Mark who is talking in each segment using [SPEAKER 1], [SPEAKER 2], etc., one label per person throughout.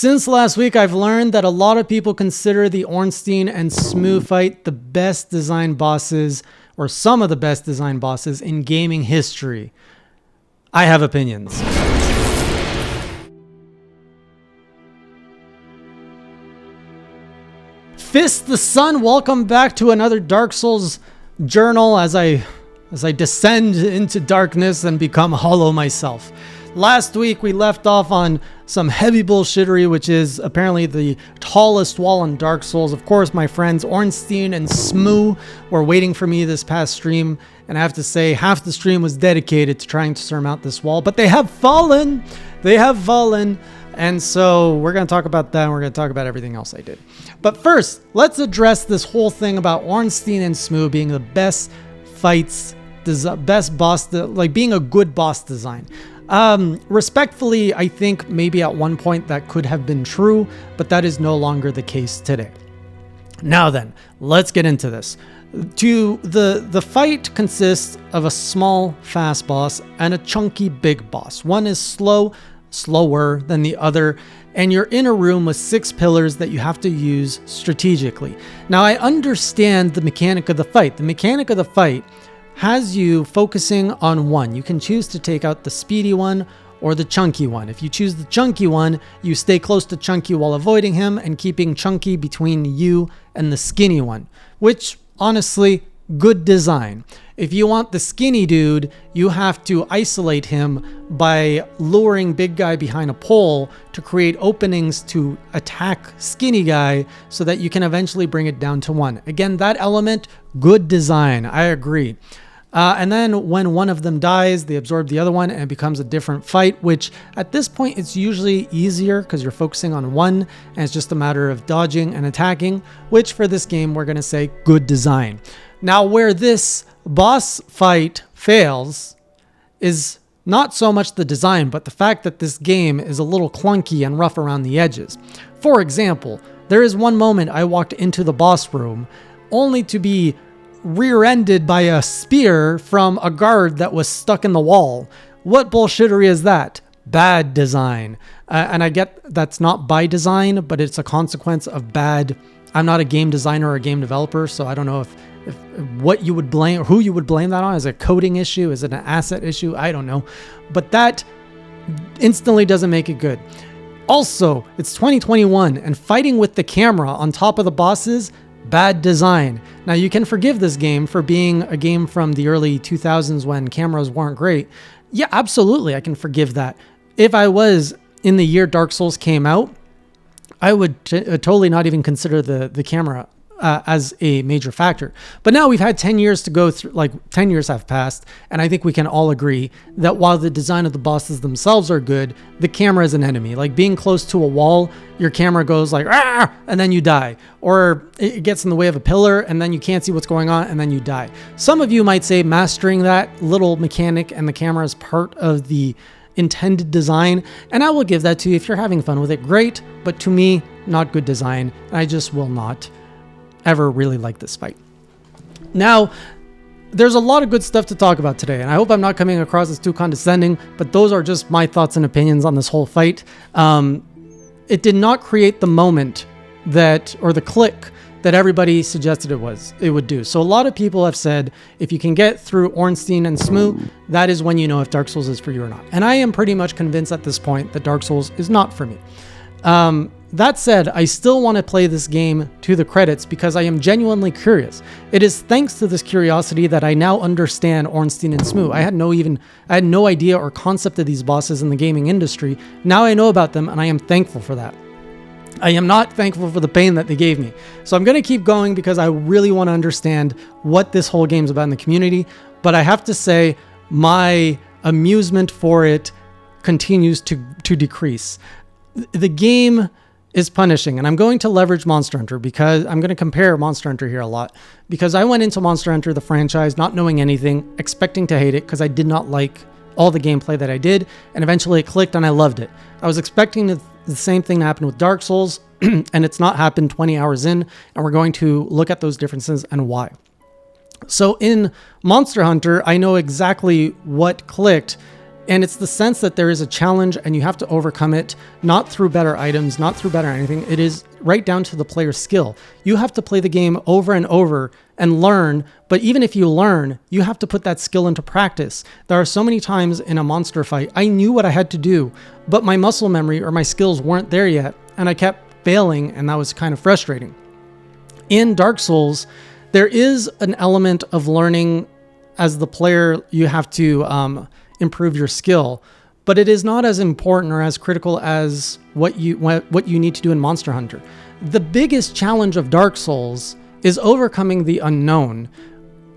[SPEAKER 1] Since last week, I've learned that a lot of people consider the Ornstein and Smoo fight the best designed bosses, or some of the best designed bosses in gaming history. I have opinions. Fist the Sun, welcome back to another Dark Souls journal as I descend into darkness and become hollow myself. Last week, we left off on some heavy bullshittery, which is apparently the tallest wall in Dark Souls. Of course, my friends Ornstein and Smoo were waiting for me this past stream, and I have to say half the stream was dedicated to trying to surmount this wall, but they have fallen. They have fallen. And so we're going to talk about that, and we're going to talk about everything else I did. But first, let's address this whole thing about Ornstein and Smoo being the best fights, best boss, like being a good boss design. Respectfully, I think maybe at one point that could have been true, but that is no longer the case today. Now then, let's get into this. The fight consists of a small, fast boss and a chunky, big boss. One is slower than the other, and you're in a room with 6 pillars that you have to use strategically. Now, I understand the mechanic of the fight. The mechanic of the fight has you focusing on one. You can choose to take out the speedy one or the chunky one. If you choose the chunky one, you stay close to chunky while avoiding him and keeping chunky between you and the skinny one, which honestly, good design. If you want the skinny dude, you have to isolate him by luring big guy behind a pole to create openings to attack skinny guy so that you can eventually bring it down to 1. Again, that element, good design. I agree. And then when one of them dies, they absorb the other one and it becomes a different fight, which at this point, it's usually easier because you're focusing on one and it's just a matter of dodging and attacking, which for this game, we're going to say good design. Now, where this boss fight fails is not so much the design, but the fact that this game is a little clunky and rough around the edges. For example, there is one moment I walked into the boss room only to be rear-ended by a spear from a guard that was stuck in the wall. What bullshittery is that? Bad design. And I get that's not by design, but it's a consequence of bad. I'm not a game designer or a game developer, so I don't know if what you would blame, or who you would blame that on. Is it a coding issue? Is it an asset issue? I don't know. But that instantly doesn't make it good. Also, it's 2021 and fighting with the camera on top of the bosses, bad design. Now, you can forgive this game for being a game from the early 2000s when cameras weren't great. Yeah, absolutely, I can forgive that. If I was in the year Dark Souls came out, I would totally not even consider the camera as a major factor. But now we've had 10 years to go through, like 10 years have passed, and I think we can all agree that while the design of the bosses themselves are good, the camera is an enemy. Like being close to a wall, your camera goes like, ah, and then you die. Or it gets in the way of a pillar, and then you can't see what's going on, and then you die. Some of you might say mastering that little mechanic and the camera is part of the intended design, and I will give that to you. If you're having fun with it, great, but to me, not good design, and I just will not ever really like this fight. Now, there's a lot of good stuff to talk about today, and I hope I'm not coming across as too condescending, but those are just my thoughts and opinions on this whole fight. It did not create the moment that, or the click that everybody suggested it would do. So a lot of people have said, if you can get through Ornstein and Smoo, that is when you know if Dark Souls is for you or not. And I am pretty much convinced at this point that Dark Souls is not for me. That said, I still want to play this game to the credits because I am genuinely curious. It is thanks to this curiosity that I now understand Ornstein and Smoo. I had no idea or concept of these bosses in the gaming industry. Now I know about them, and I am thankful for that. I am not thankful for the pain that they gave me. So I'm going to keep going because I really want to understand what this whole game is about in the community. But I have to say, my amusement for it continues to decrease. The game is punishing, and I'm going to leverage Monster Hunter because I'm going to compare Monster Hunter here a lot, because I went into Monster Hunter, the franchise, not knowing anything, expecting to hate it because I did not like all the gameplay that I did, and eventually it clicked and I loved it. I was expecting the same thing to happen with Dark Souls, and it's not happened 20 hours in, and we're going to look at those differences and why. So in Monster Hunter, I know exactly what clicked And it's the sense that there is a challenge and you have to overcome it, not through better items, not through better anything. It is right down to the player's skill. You have to play the game over and over and learn. But even if you learn, you have to put that skill into practice. There are so many times in a monster fight, I knew what I had to do, but my muscle memory or my skills weren't there yet. And I kept failing, and that was kind of frustrating. In Dark Souls, there is an element of learning. As the player, you have to improve your skill, but it is not as important or as critical as what you need to do in Monster Hunter. The biggest challenge of Dark Souls is overcoming the unknown.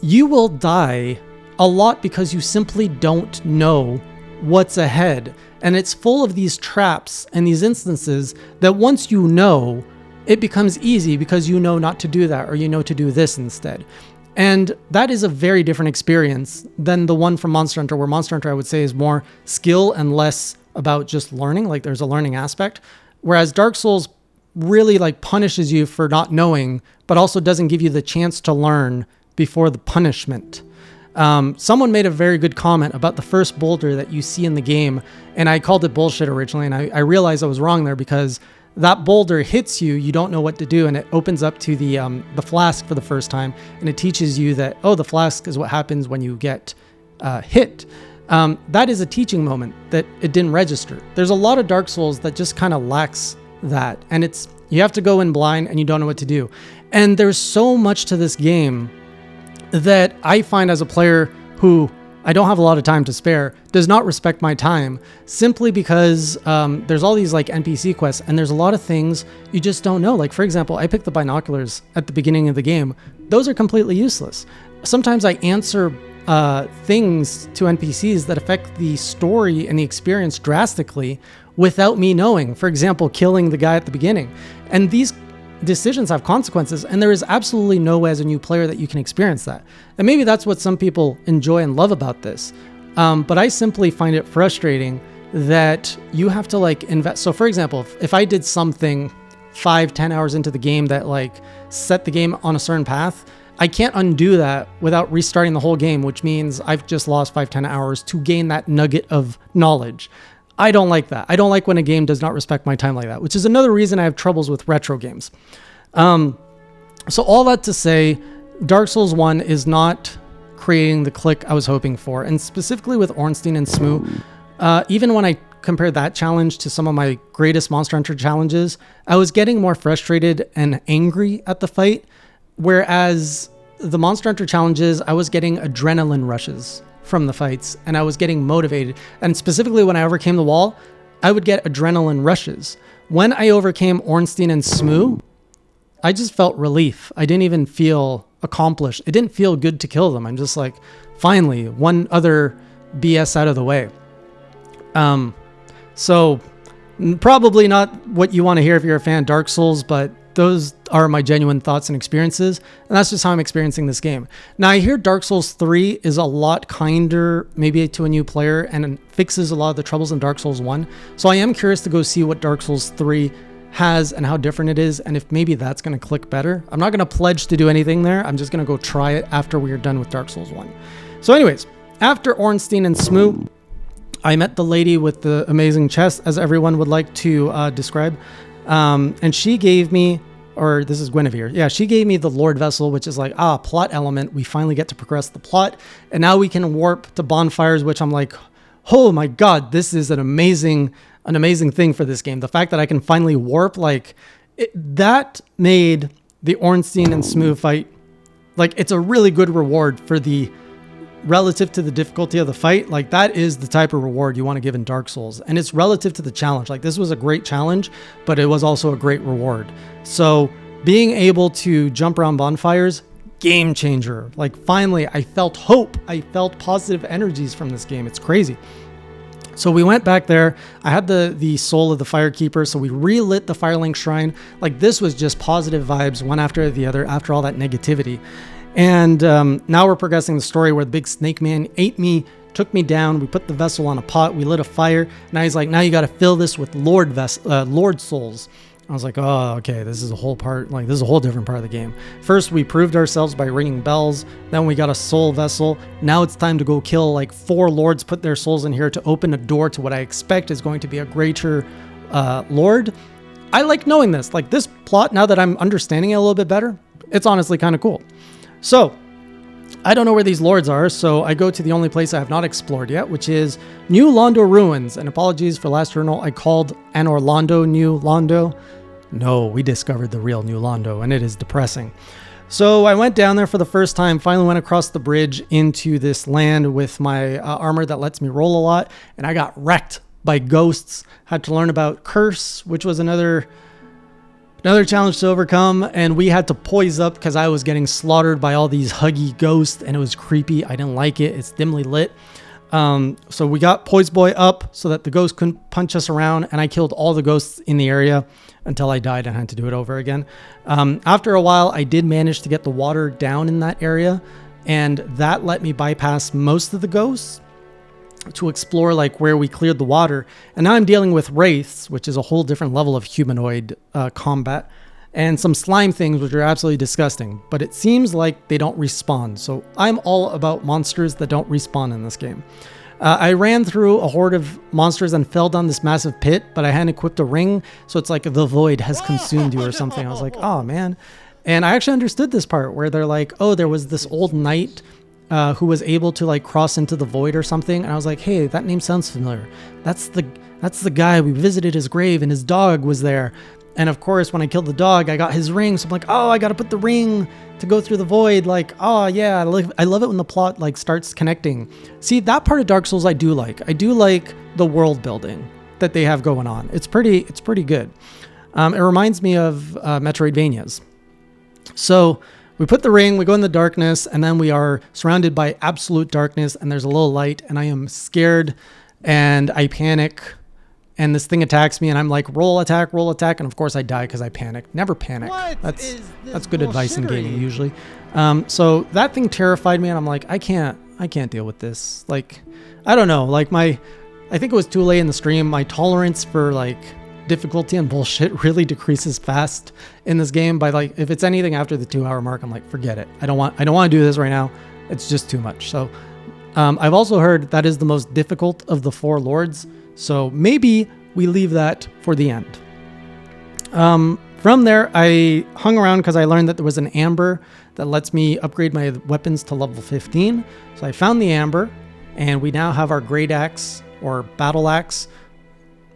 [SPEAKER 1] You will die a lot because you simply don't know what's ahead, and it's full of these traps and these instances that once you know, it becomes easy because you know not to do that, or you know to do this instead. And that is a very different experience than the one from Monster Hunter, where Monster Hunter, I would say, is more skill and less about just learning. Like, there's a learning aspect. Whereas Dark Souls really like punishes you for not knowing, but also doesn't give you the chance to learn before the punishment. Someone made a very good comment about the first boulder that you see in the game, and I called it bullshit originally, and I realized I was wrong there, because that boulder hits you, you don't know what to do, and it opens up to the flask for the first time, and it teaches you that, oh, the flask is what happens when you get hit. That is a teaching moment that it didn't register. There's a lot of Dark Souls that just kind of lacks that, and you have to go in blind and you don't know what to do. And there's so much to this game that I find, as a player who I don't have a lot of time to spare, does not respect my time, simply because there's all these like NPC quests, and there's a lot of things you just don't know. Like, for example, I picked the binoculars at the beginning of the game. Those are completely useless. Sometimes I answer things to NPCs that affect the story and the experience drastically without me knowing. For example, killing the guy at the beginning. And these decisions have consequences, and there is absolutely no way as a new player that you can experience that. And maybe that's what some people enjoy and love about this. But I simply find it frustrating that you have to like invest. So for example, if I did something 5-10 hours into the game that like set the game on a certain path, I can't undo that without restarting the whole game, which means I've just lost 5-10 hours to gain that nugget of knowledge. I don't like that. I don't like when a game does not respect my time like that, which is another reason I have troubles with retro games. So all that to say, Dark Souls 1 is not creating the click I was hoping for. And specifically with Ornstein and Smoo, even when I compared that challenge to some of my greatest Monster Hunter challenges, I was getting more frustrated and angry at the fight. Whereas the Monster Hunter challenges, I was getting adrenaline rushes from the fights, and I was getting motivated. And specifically when I overcame the wall, I would get adrenaline rushes. When I overcame Ornstein and Smoo, I just felt relief. I didn't even feel accomplished. It didn't feel good to kill them. I'm just like, finally, one other BS out of the way. So probably not what you want to hear if you're a fan of Dark Souls, but those are my genuine thoughts and experiences, and that's just how I'm experiencing this game. Now, I hear Dark Souls 3 is a lot kinder, maybe to a new player, and fixes a lot of the troubles in Dark Souls 1. So I am curious to go see what Dark Souls 3 has and how different it is, and if maybe that's going to click better. I'm not going to pledge to do anything there. I'm just going to go try it after we are done with Dark Souls 1. So anyways, after Ornstein and Smoo, I met the lady with the amazing chest, as everyone would like to describe. And she gave me, or this is Guinevere. Yeah, she gave me the Lord Vessel, which is like, plot element. We finally get to progress the plot. And now we can warp to bonfires, which I'm like, oh my God, this is an amazing thing for this game. The fact that I can finally warp, that made the Ornstein and Smoo fight, it's a really good reward for the relative to the difficulty of the fight. Like, that is the type of reward you want to give in Dark Souls, and it's relative to the challenge. Like, this was a great challenge, but it was also a great reward. So being able to jump around bonfires, game changer. Like, finally I felt hope. I felt positive energies from this game. It's crazy. So we went back there. I had the soul of the Firekeeper, so we relit the Firelink Shrine. Like, this was just positive vibes, one after the other, after all that negativity. And now we're progressing the story where the big snake man ate me, took me down. We put the vessel on a pot. We lit a fire. Now he's like, now you got to fill this with Lord souls. I was like, oh, okay, this is a whole part, like, this is a whole different part of the game. First, we proved ourselves by ringing bells. Then we got a soul vessel. Now it's time to go kill, like, 4 lords, put their souls in here to open a door to what I expect is going to be a greater lord. I like knowing this. Like, this plot, now that I'm understanding it a little bit better, it's honestly kind of cool. So, I don't know where these lords are, so I go to the only place I have not explored yet, which is New Londor Ruins. And apologies for last journal, I called an Orlando New Londo. No, we discovered the real New Londo, and it is depressing. So I went down there for the first time, finally went across the bridge into this land with my armor that lets me roll a lot, and I got wrecked by ghosts. Had to learn about Curse, which was another challenge to overcome, and we had to poise up because I was getting slaughtered by all these huggy ghosts, and it was creepy. I didn't like it. It's dimly lit. So we got Poise Boy up so that the ghost couldn't punch us around, and I killed all the ghosts in the area until I died and had to do it over again. After a while, I did manage to get the water down in that area, and that let me bypass most of the ghosts to explore like where we cleared the water. And now I'm dealing with wraiths, which is a whole different level of humanoid combat, and some slime things which are absolutely disgusting, but it seems like they don't respawn. So I'm all about monsters that don't respawn in this game. I ran through a horde of monsters and fell down this massive pit, but I hadn't equipped a ring, so it's like the void has consumed you or something. I was like, oh man. And I actually understood this part where they're like, oh, there was this old knight who was able to like cross into the void or something. And I was like, hey, that name sounds familiar. That's the guy. We visited his grave and his dog was there. And of course, when I killed the dog, I got his ring. So I'm like, oh, I got to put the ring to go through the void. Like, oh yeah, I love it when the plot like starts connecting. See, that part of Dark Souls I do like. I do like the world building that they have going on. It's pretty good. It reminds me of Metroidvanias. So we put the ring, we go in the darkness, and then we are surrounded by absolute darkness, and there's a little light, and I am scared, and I panic, and this thing attacks me, and I'm like, roll attack, and of course I die because I panicked. Never panic. That's good advice in gaming usually. So that thing terrified me, and I'm like, I can't deal with this. Like, I don't know, like I think it was too late in the stream. My tolerance for like difficulty and bullshit really decreases fast in this game. By like, if it's anything after the 2-hour mark, I'm like, forget it. I don't want to do this right now. It's just too much. So I've also heard that is the most difficult of the 4 lords. So maybe we leave that for the end. From there, I hung around because I learned that there was an amber that lets me upgrade my weapons to level 15. So I found the amber, and we now have our great axe or battle axe.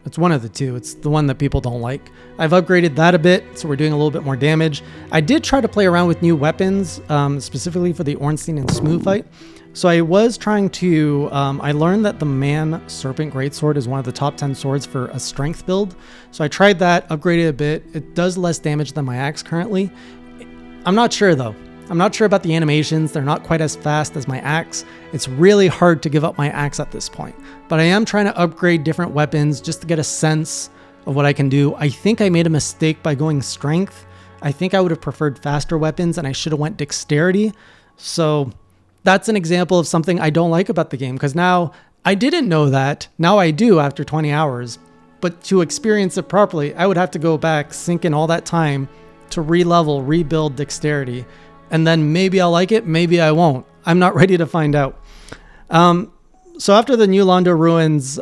[SPEAKER 1] It's one of the two. It's the one that people don't like. I've upgraded that a bit, so we're doing a little bit more damage. I did try to play around with new weapons, specifically for the Ornstein and Smooth fight. So I was trying to, I learned that the Man Serpent Greatsword is one of the top 10 swords for a strength build. So I tried that, upgraded a bit. It does less damage than my axe currently. I'm not sure though. I'm not sure about the animations. They're not quite as fast as my axe. It's really hard to give up my axe at this point. But I am trying to upgrade different weapons just to get a sense of what I can do. I think I made a mistake by going strength. I think I would have preferred faster weapons, and I should have went dexterity. So that's an example of something I don't like about the game, because now I didn't know that. Now I do after 20 hours. But to experience it properly, I would have to go back, sink in all that time to re-level, rebuild dexterity. And then maybe I'll like it, maybe I won't. I'm not ready to find out. So after the New Londor Ruins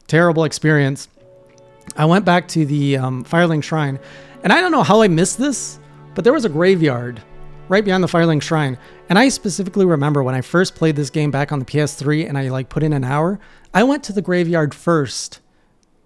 [SPEAKER 1] terrible experience, I went back to the Firelink Shrine. And I don't know how I missed this, but there was a graveyard right behind the Firelink Shrine. And I specifically remember when I first played this game back on the PS3 and I like put in an hour, I went to the graveyard first.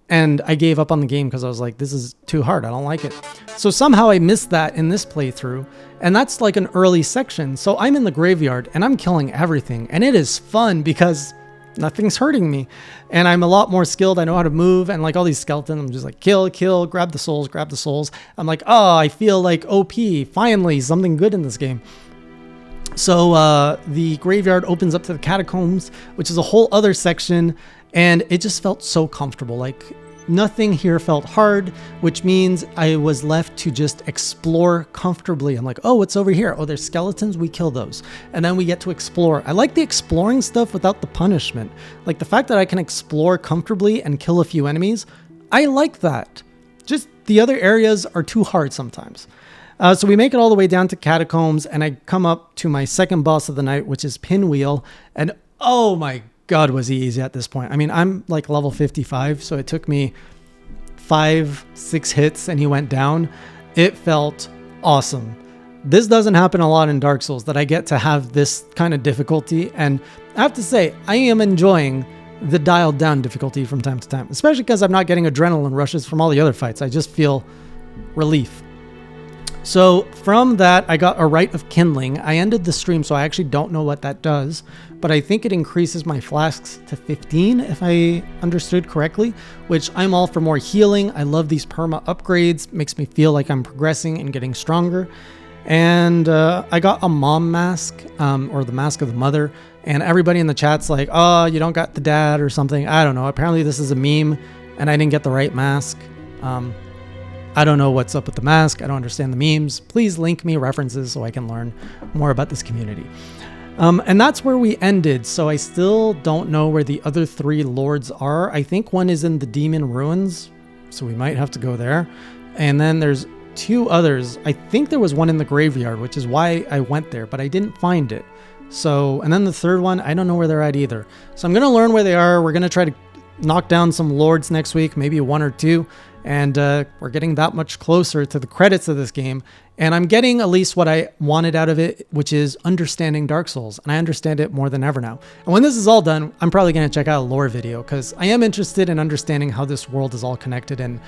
[SPEAKER 1] And I gave up on the game because I was like, this is too hard. I don't like it. So somehow I missed that in this playthrough. And that's like an early section. So I'm in the graveyard and I'm killing everything. And it is fun because nothing's hurting me. And I'm a lot more skilled. I know how to move. And like all these skeletons, I'm just like, kill, grab the souls. I'm like, oh, I feel like OP. Finally, something good in this game. So the graveyard opens up to the catacombs, which is a whole other section. And it just felt so comfortable. Like nothing here felt hard, which means I was left to just explore comfortably. I'm like, oh, what's over here? Oh, there's skeletons. We kill those. And then we get to explore. I like the exploring stuff without the punishment. Like the fact that I can explore comfortably and kill a few enemies. I like that. just the other areas are too hard sometimes. So we make it all the way down to Catacombs, and I come up to my second boss of the night, which is Pinwheel. And oh my God, was he easy at this point. I mean, I'm like level 55, so it took me 5-6 hits and he went down. It felt awesome. This doesn't happen a lot in Dark Souls, that I get to have this kind of difficulty. And I have to say, I am enjoying the dialed down difficulty from time to time, especially because I'm not getting adrenaline rushes from all the other fights. I just feel relief. So from that, I got a Rite of Kindling. I ended the stream, so I actually don't know what that does, but I think it increases my flasks to 15, if I understood correctly, which I'm all for more healing. I love these perma upgrades. Makes me feel like I'm progressing and getting stronger. And I got a mom mask, or the mask of the mother, and everybody in the chat's like, oh, you don't got the dad or something. I don't know. Apparently this is a meme, and I didn't get the right mask. I don't know what's up with the mask. I don't understand the memes. Please link me references so I can learn more about this community. And that's where we ended. So I still don't know where the other 3 lords are. I think one is in the Demon Ruins, so we might have to go there. And then there's 2 others. I think there was one in the graveyard, which is why I went there, but I didn't find it. So, and then the 3rd one, I don't know where they're at either. So I'm going to learn where they are. We're going to try to knock down some lords next week, maybe 1 or 2. And we're getting that much closer to the credits of this game. And I'm getting at least what I wanted out of it, which is understanding Dark Souls. And I understand it more than ever now. And when this is all done, I'm probably going to check out a lore video, because I am interested in understanding how this world is all connected and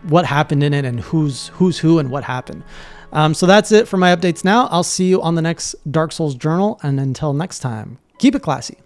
[SPEAKER 1] what happened in it and who's who and what happened. So that's it for my updates now. I'll see you on the next Dark Souls journal. And until next time, keep it classy.